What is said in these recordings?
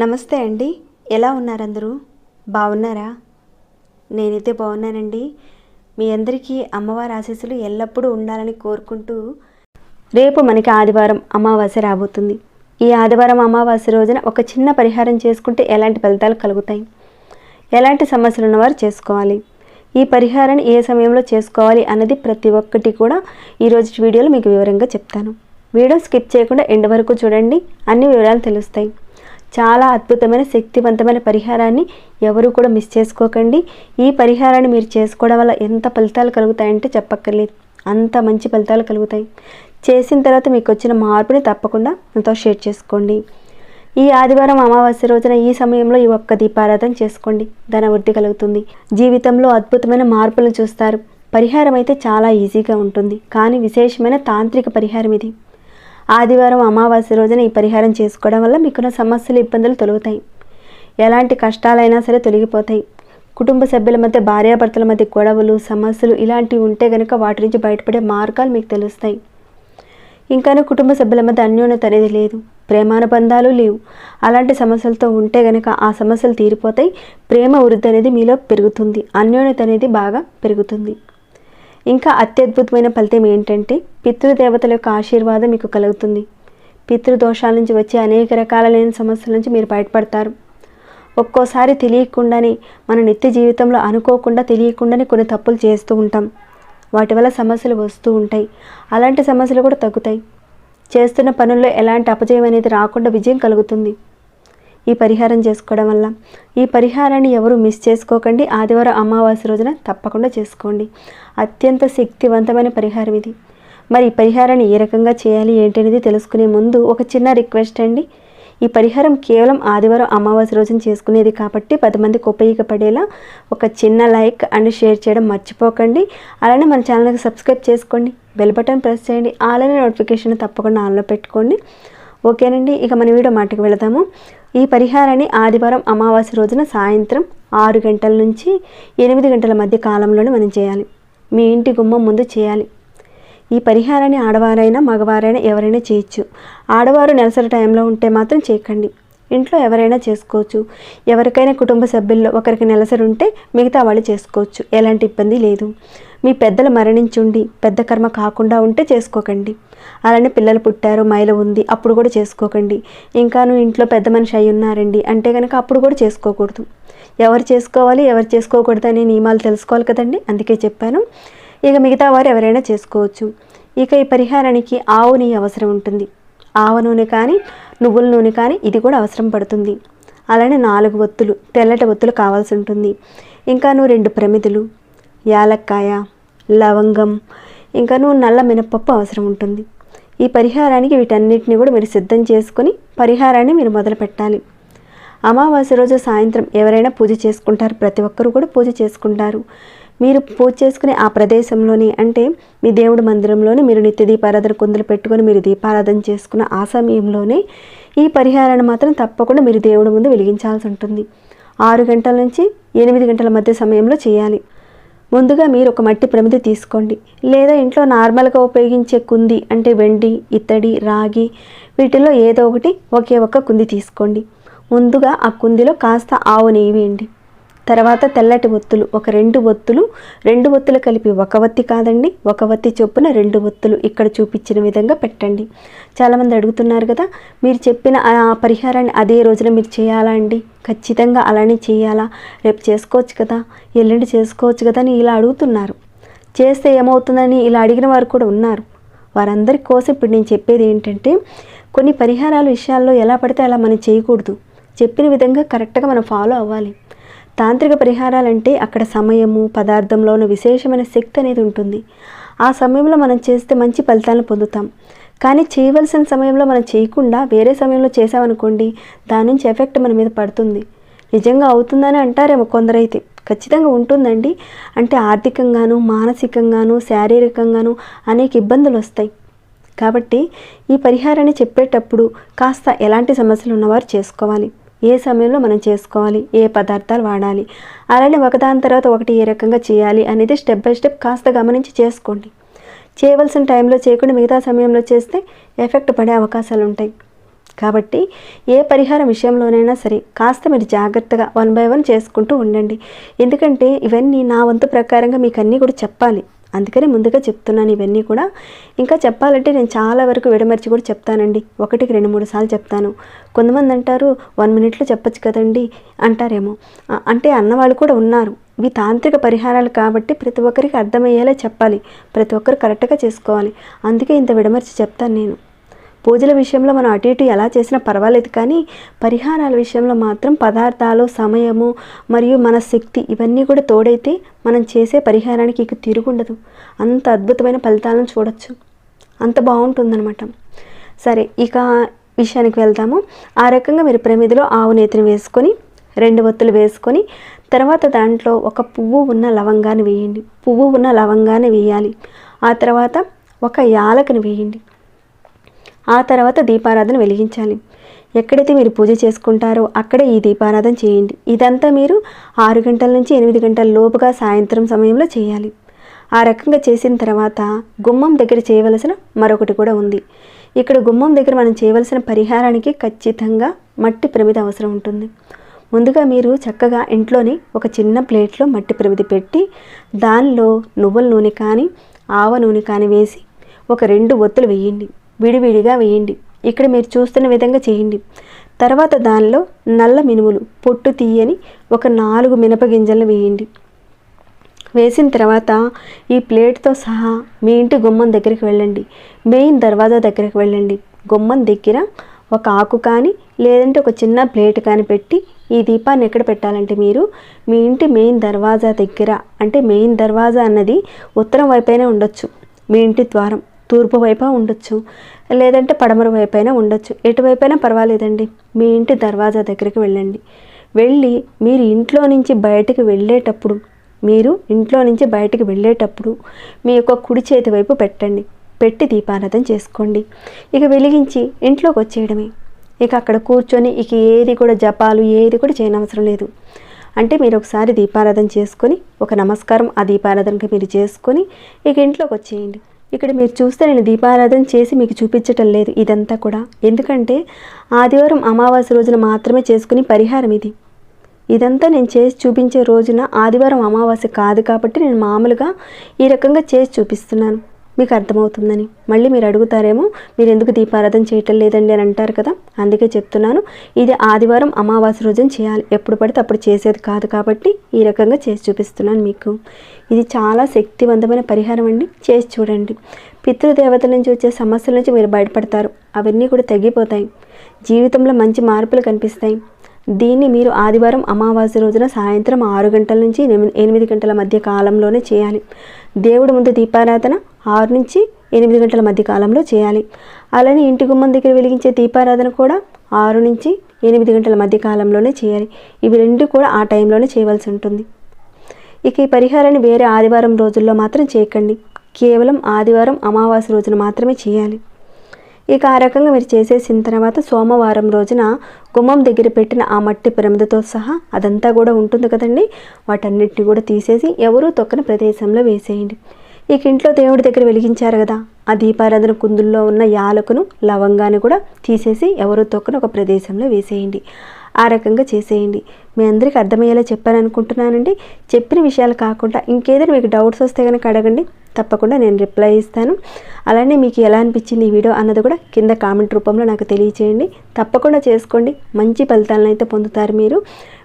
నమస్తే అండి, ఎలా ఉన్నారు అందరూ? బాగున్నారా? నేనైతే బాగున్నానండి. మీ అందరికీ అమ్మవారి ఆశీస్సులు ఎల్లప్పుడూ ఉండాలని కోరుకుంటూ, రేపు మనకి ఆదివారం అమావాస్య రాబోతుంది. ఈ ఆదివారం అమావాస్య రోజున ఒక చిన్న పరిహారం చేసుకుంటే ఎలాంటి ఫలితాలు కలుగుతాయి, ఎలాంటి సమస్యలు ఉన్నవారు చేసుకోవాలి, ఈ పరిహారాన్ని ఏ సమయంలో చేసుకోవాలి అన్నది ప్రతి ఒక్కటి కూడా ఈరోజు వీడియోలో మీకు వివరంగా చెప్తాను. వీడియో స్కిప్ చేయకుండా ఎండ్ వరకు చూడండి, అన్ని వివరాలు తెలుస్తాయి. చాలా అద్భుతమైన శక్తివంతమైన పరిహారాన్ని ఎవరు కూడా మిస్ చేసుకోకండి. ఈ పరిహారాన్ని మీరు చేసుకోవడం వల్ల ఎంత ఫలితాలు కలుగుతాయంటే చెప్పక్కర్లేదు, అంత మంచి ఫలితాలు కలుగుతాయి. చేసిన తర్వాత మీకు వచ్చిన మార్పుని తప్పకుండా నాతో షేర్ చేసుకోండి. ఈ ఆదివారం అమావాస్య రోజున ఈ సమయంలో ఈ ఒక్క దీపారాధన చేసుకోండి, ధనవృద్ధి కలుగుతుంది, జీవితంలో అద్భుతమైన మార్పులను చూస్తారు. పరిహారం అయితే చాలా ఈజీగా ఉంటుంది, కానీ విశేషమైన తాంత్రిక పరిహారం ఇది. ఆదివారం అమావాస్య రోజున ఈ పరిహారం చేసుకోవడం వల్ల మీకున్న సమస్యలు ఇబ్బందులు తొలగుతాయి, ఎలాంటి కష్టాలైనా సరే తొలగిపోతాయి. కుటుంబ సభ్యుల మధ్య భార్యాభర్తల మధ్య గొడవలు సమస్యలు ఇలాంటివి ఉంటే కనుక వాటి నుంచి బయటపడే మార్గాలు మీకు తెలుస్తాయి. ఇంకానే కుటుంబ సభ్యుల మధ్య అన్యోన్యత అనేది లేదు, ప్రేమానుబంధాలు లేవు, అలాంటి సమస్యలతో ఉంటే కనుక ఆ సమస్యలు తీరిపోతాయి. ప్రేమ వృద్ధి అనేది మీలో పెరుగుతుంది, అన్యోన్యత అనేది బాగా పెరుగుతుంది. ఇంకా అత్యద్భుతమైన ఫలితం ఏంటంటే పితృదేవతల యొక్క ఆశీర్వాదం మీకు కలుగుతుంది. పితృదోషాల నుంచి వచ్చే అనేక రకాలైన సమస్యల నుంచి మీరు బయటపడతారు. ఒక్కోసారి తెలియకుండానే మన నిత్య జీవితంలో అనుకోకుండా తెలియకుండానే కొన్ని తప్పులు చేస్తూ ఉంటాం, వాటి వల్ల సమస్యలు వస్తూ ఉంటాయి. అలాంటి సమస్యలు కూడా తగ్గుతాయి. చేస్తున్న పనుల్లో ఎలాంటి అపజయం అనేది రాకుండా విజయం కలుగుతుంది ఈ పరిహారం చేసుకోవడం వల్ల. ఈ పరిహారాన్ని ఎవరు మిస్ చేసుకోకండి. ఆదివారం అమావాస్య రోజున తప్పకుండా చేసుకోండి. అత్యంత శక్తివంతమైన పరిహారం ఇది. మరి ఈ పరిహారాన్ని ఏ రకంగా చేయాలి ఏంటనేది తెలుసుకునే ముందు ఒక చిన్న రిక్వెస్ట్ అండి. ఈ పరిహారం కేవలం ఆదివారం అమావాస్య రోజున చేసుకునేది కాబట్టి 10 మందికి ఉపయోగపడేలా ఒక చిన్న లైక్ అండ్ షేర్ చేయడం మర్చిపోకండి. అలానే మన ఛానల్కి సబ్స్క్రైబ్ చేసుకోండి, బెల్ బటన్ ప్రెస్ చేయండి, అలానే నోటిఫికేషన్ తప్పకుండా ఆన్లో పెట్టుకోండి. ఓకేనండి, ఇక మన వీడియో మాటకు వెళదాము. ఈ పరిహారాన్ని ఆదివారం అమావాస్య రోజున సాయంత్రం 6 గంటల నుంచి 8 గంటల మధ్య కాలంలోనే మనం చేయాలి. మీ ఇంటి గుమ్మం ముందు చేయాలి. ఈ పరిహారాన్ని ఆడవారైనా మగవారైనా ఎవరైనా చేయొచ్చు. ఆడవారు నెలసరి టైంలో ఉంటే మాత్రం చేయకండి, ఇంట్లో ఎవరైనా చేసుకోవచ్చు. ఎవరికైనా కుటుంబ సభ్యుల్లో ఒకరికి నెలసరి ఉంటే మిగతా వాళ్ళు చేసుకోవచ్చు, ఎలాంటి ఇబ్బంది లేదు. మీ పెద్దలు మరణించుండి పెద్ద కర్మ కాకుండా ఉంటే చేసుకోకండి. అలానే పిల్లలు పుట్టారు మైల ఉంది అప్పుడు కూడా చేసుకోకండి. ఇంకాను ఇంట్లో పెద్ద మనిషి అయి ఉన్నారండి అంటే కనుక అప్పుడు కూడా చేసుకోకూడదు. ఎవరు చేసుకోవాలి ఎవరు చేసుకోకూడదు అనే నియమాలు తెలుసుకోవాలి కదండి, అందుకే చెప్పాను. ఇక మిగతా వారు ఎవరైనా చేసుకోవచ్చు. ఇక ఈ పరిహారానికి ఆవు నెయ్యి అవసరం ఉంటుంది. ఆవ నూనె కానీ నువ్వుల నూనె కానీ ఇది కూడా అవసరం పడుతుంది. అలానే 4 ఒత్తులు తెల్లటి ఒత్తులు కావాల్సి ఉంటుంది. ఇంకాను 2 ప్రమిదలు, యాలక్కాయ, లవంగం, ఇంకాను నల్ల మినపప్పు అవసరం ఉంటుంది. ఈ పరిహారానికి వీటన్నిటిని కూడా మీరు సిద్ధం చేసుకొని పరిహారాన్ని మీరు మొదలు పెట్టాలి. అమావాస్య రోజు సాయంత్రం ఎవరైనా పూజ చేసుకుంటారు, ప్రతి ఒక్కరు కూడా పూజ చేసుకుంటారు. మీరు పూజ చేసుకునే ఆ ప్రదేశంలోనే అంటే మీ దేవుడి మందిరంలోనే మీరు నిత్య దీపారాధన కుందులు పెట్టుకొని మీరు దీపారాధన చేసుకున్న ఆ సమయంలోనే ఈ పరిహారాన్ని మాత్రం తప్పకుండా మీరు దేవుడి ముందు వెలిగించాల్సి ఉంటుంది. 6 గంటల నుంచి 8 గంటల మధ్య సమయంలో చేయాలి. ముందుగా మీరు ఒక మట్టి ప్రమిద తీసుకోండి, లేదా ఇంట్లో నార్మల్గా ఉపయోగించే కుంది అంటే వెండి, ఇత్తడి, రాగి వీటిల్లో ఏదో ఒకటి ఒకే ఒక్క కుంది తీసుకోండి. ముందుగా ఆ కుందిలో కాస్త ఆవు నెయ్యి వేయండి. తర్వాత తెల్లటి ఒత్తులు ఒక 2 ఒత్తులు, 2 ఒత్తులు కలిపి ఒక ఒత్తి కాదండి, ఒక ఒత్తి చొప్పున 2 ఒత్తులు ఇక్కడ చూపించిన విధంగా పెట్టండి. చాలామంది అడుగుతున్నారు కదా, మీరు చెప్పిన ఆ పరిహారాన్ని అదే రోజున మీరు చేయాలా అండి, ఖచ్చితంగా అలానే చేయాలా, రేపు చేసుకోవచ్చు కదా, ఎల్లుండి చేసుకోవచ్చు కదా అని ఇలా అడుగుతున్నారు. చేస్తే ఏమవుతుందని ఇలా అడిగిన వారు కూడా ఉన్నారు. వారందరి కోసం ఇప్పుడు నేను చెప్పేది ఏంటంటే కొన్ని పరిహారాల విషయాల్లో ఎలా పడితే అలా మనం చేయకూడదు. చెప్పిన విధంగా కరెక్ట్గా మనం ఫాలో అవ్వాలి. తాంత్రిక పరిహారాలంటే అక్కడ సమయము పదార్థంలో ఉన్న విశేషమైన శక్తి అనేది ఉంటుంది. ఆ సమయంలో మనం చేస్తే మంచి ఫలితాలను పొందుతాం. కానీ చేయవలసిన సమయంలో మనం చేయకుండా వేరే సమయంలో చేసామనుకోండి, దాని నుంచి ఎఫెక్ట్ మన మీద పడుతుంది. నిజంగా అవుతుందని అంటారేమో కొందరైతే, ఖచ్చితంగా ఉంటుందండి. అంటే ఆర్థికంగాను మానసికంగాను శారీరకంగాను అనేక ఇబ్బందులు వస్తాయి. కాబట్టి ఈ పరిహారాన్ని చెప్పేటప్పుడు కాస్త ఎలాంటి సమస్యలు ఉన్నవారు చేసుకోవాలి. ఏ సమయంలో మనం చేసుకోవాలి, ఏ పదార్థాలు వాడాలి, అలానే ఒకదాని తర్వాత ఒకటి ఏ రకంగా చేయాలి అనేది స్టెప్ బై స్టెప్ కాస్త గమనించి చేసుకోండి. చేయవలసిన టైంలో చేయకుండా మిగతా సమయంలో చేస్తే ఎఫెక్ట్ పడే అవకాశాలు ఉంటాయి. కాబట్టి ఏ పరిహారం విషయంలోనైనా సరే కాస్త మీరు జాగ్రత్తగా 1 by 1 చేసుకుంటూ ఉండండి. ఎందుకంటే ఇవన్నీ నా వంతు ప్రకారంగా మీకు అన్నీ కూడా చెప్పాలి, అందుకని ముందుగా చెప్తున్నాను ఇవన్నీ కూడా. ఇంకా చెప్పాలంటే నేను చాలా వరకు విడమర్చి కూడా చెప్తానండి, 1కి 2-3 సార్లు చెప్తాను. కొంతమంది అంటారు 1 minute చెప్పచ్చు కదండి అంటారేమో, అంటే అన్నవాళ్ళు కూడా ఉన్నారు. ఇవి తాంత్రిక పరిహారాలు కాబట్టి ప్రతి ఒక్కరికి అర్థమయ్యేలా చెప్పాలి, ప్రతి ఒక్కరు కరెక్ట్గా చేసుకోవాలి. అందుకే ఇంత విడమర్చి చెప్తాను నేను. పూజల విషయంలో మనం అటు ఇటు ఎలా చేసినా పర్వాలేదు, కానీ పరిహారాల విషయంలో మాత్రం పదార్థాలు, సమయము మరియు మన శక్తి ఇవన్నీ కూడా తోడైతే మనం చేసే పరిహారానికి ఇక తిరుగుండదు. అంత అద్భుతమైన ఫలితాలను చూడొచ్చు, అంత బాగుంటుందన్నమాట. సరే, ఇక విషయానికి వెళ్తాము. ఆ రకంగా మీరు ప్రమిదిలో ఆవు నేతిని వేసుకొని 2 ఒత్తులు వేసుకొని తర్వాత దాంట్లో ఒక పువ్వు ఉన్న లవంగాన్ని వేయండి. పువ్వు ఉన్న లవంగాన్ని వేయాలి. ఆ తర్వాత ఒక యాలకుని వేయండి. ఆ తర్వాత దీపారాధన వెలిగించాలి. ఎక్కడైతే మీరు పూజ చేసుకుంటారో అక్కడే ఈ దీపారాధన చేయండి. ఇదంతా మీరు 6 గంటల నుంచి 8 గంటల లోపుగా సాయంత్రం సమయంలో చేయాలి. ఆ రకంగా చేసిన తర్వాత గుమ్మం దగ్గర చేయవలసిన మరొకటి కూడా ఉంది. ఇక్కడ గుమ్మం దగ్గర మనం చేయవలసిన పరిహారానికి ఖచ్చితంగా మట్టి ప్రమిద అవసరం ఉంటుంది. ముందుగా మీరు చక్కగా ఇంట్లోని ఒక చిన్న ప్లేట్లో మట్టి ప్రమిది పెట్టి దానిలో నువ్వుల నూనె కానీ ఆవ నూనె కానీ వేసి ఒక 2 ఒత్తులు వేయండి. విడివిడిగా వేయండి. ఇక్కడ మీరు చూస్తున్న విధంగా చేయండి. తర్వాత దానిలో నల్ల మినుములు పొట్టు తీయని ఒక 4 మినపగింజలను వేయండి. వేసిన తర్వాత ఈ ప్లేట్తో సహా మీ ఇంటి గుమ్మం దగ్గరికి వెళ్ళండి. మెయిన్ దర్వాజా దగ్గరికి వెళ్ళండి. గుమ్మం దగ్గర ఒక ఆకు కానీ లేదంటే ఒక చిన్న ప్లేట్ కానీ పెట్టి ఈ దీపాన్ని ఎక్కడ పెట్టాలంటే మీరు మీ ఇంటి మెయిన్ దర్వాజా దగ్గర, అంటే మెయిన్ దర్వాజా అన్నది ఉత్తరం వైపైనా ఉండొచ్చు, మీ ఇంటి ద్వారం తూర్పు వైపు ఉండొచ్చు, లేదంటే పడమర వైపైనా ఉండొచ్చు, ఎటువైపైనా పర్వాలేదండి. మీ ఇంటి దర్వాజా దగ్గరికి వెళ్ళండి. వెళ్ళి మీరు ఇంట్లో నుంచి బయటికి వెళ్ళేటప్పుడు మీ యొక్క కుడి చేతి వైపు పెట్టండి. పెట్టి దీపారాధన చేసుకోండి. ఇక వెలిగించి ఇంట్లోకి వచ్చేయడమే. ఇక అక్కడ కూర్చొని ఇక ఏది కూడా జపాలు ఏది కూడా చేయనవసరం లేదు. అంటే మీరు ఒకసారి దీపారాధన చేసుకొని ఒక నమస్కారం ఆ దీపారాధనకి మీరు చేసుకొని ఇక ఇంట్లోకి వచ్చేయండి. ఇక్కడ మీరు చూస్తే నేను దీపారాధన చేసి మీకు చూపించటం లేదు ఇదంతా కూడా, ఎందుకంటే ఆదివారం అమావాస్య రోజున మాత్రమే చేసుకుని పరిహారం ఇది. ఇదంతా నేను చేసి చూపించే రోజున ఆదివారం అమావాస్య కాదు కాబట్టి నేను మామూలుగా ఈ రకంగా చేసి చూపిస్తున్నాను, మీకు అర్థమవుతుందని. మళ్ళీ మీరు అడుగుతారేమో మీరు ఎందుకు దీపారాధన చేయటం లేదండి అని అంటారు కదా, అందుకే చెప్తున్నాను. ఇది ఆదివారం అమావాస్య రోజున చేయాలి, ఎప్పుడు పడితే అప్పుడు చేసేది కాదు కాబట్టి ఈ రకంగా చేసి చూపిస్తున్నాను మీకు. ఇది చాలా శక్తివంతమైన పరిహారం అండి, చేసి చూడండి. పితృదేవతల నుంచి వచ్చే సమస్యల నుంచి మీరు బయటపడతారు, అవన్నీ కూడా తగ్గిపోతాయి, జీవితంలో మంచి మార్పులు కనిపిస్తాయి. దీన్ని మీరు ఆదివారం అమావాస్య రోజున సాయంత్రం 6 గంటల నుంచి 8 గంటల మధ్య కాలంలోనే చేయాలి. దేవుడి ముందు దీపారాధన 6 నుంచి 8 గంటల మధ్య కాలంలో చేయాలి. అలానే ఇంటి గుమ్మం దగ్గర వెలిగించే దీపారాధన కూడా 6 నుంచి 8 గంటల మధ్య కాలంలోనే చేయాలి. ఇవి 2 కూడా ఆ టైంలోనే చేయవలసి ఉంటుంది. ఇక ఈ పరిహారాన్ని వేరే ఆదివారం రోజుల్లో మాత్రం చేయకండి, కేవలం ఆదివారం అమావాస్య రోజున మాత్రమే చేయాలి. ఇక ఆ రకంగా మీరు చేసేసిన తర్వాత సోమవారం రోజున గుమ్మం దగ్గర పెట్టిన ఆ మట్టి ప్రమిదతో సహా అదంతా కూడా ఉంటుంది కదండి, వాటన్నిటిని కూడా తీసేసి ఎవరూ తొక్కని ప్రదేశంలో వేసేయండి. ఇక ఇంట్లో దేవుడి దగ్గర వెలిగించారు కదా, ఆ దీపారాధన కుందుల్లో ఉన్న యాలకును లవంగాన్ని కూడా తీసేసి ఎవరూ తొక్కని ఒక ప్రదేశంలో వేసేయండి. ఆ రకంగా చేసేయండి. మీ అందరికీ అర్థమయ్యేలా చెప్పాను. చెప్పిన విషయాలు కాకుండా ఇంకేదైనా మీకు డౌట్స్ వస్తే కనుక అడగండి, తప్పకుండా నేను రిప్లై ఇస్తాను. అలానే మీకు ఎలా అనిపించింది ఈ వీడియో అన్నది కూడా కింద కామెంట్ రూపంలో నాకు తెలియచేయండి. తప్పకుండా చేసుకోండి, మంచి ఫలితాలను అయితే పొందుతారు మీరు.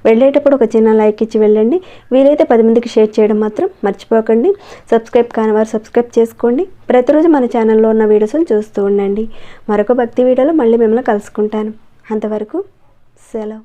వెళ్ళేటప్పుడు ఒక చిన్న లైక్ ఇచ్చి వెళ్ళండి. వీలైతే 10 మందికి షేర్ చేయడం మాత్రం మర్చిపోకండి. సబ్స్క్రైబ్ కాని వారు సబ్స్క్రైబ్ చేసుకోండి. ప్రతిరోజు మన ఛానల్లో ఉన్న వీడియోస్ని చూస్తూ ఉండండి. మరొక భక్తి వీడియోలో మళ్ళీ మిమ్మల్ని కలుసుకుంటాను. అంతవరకు సెలవు.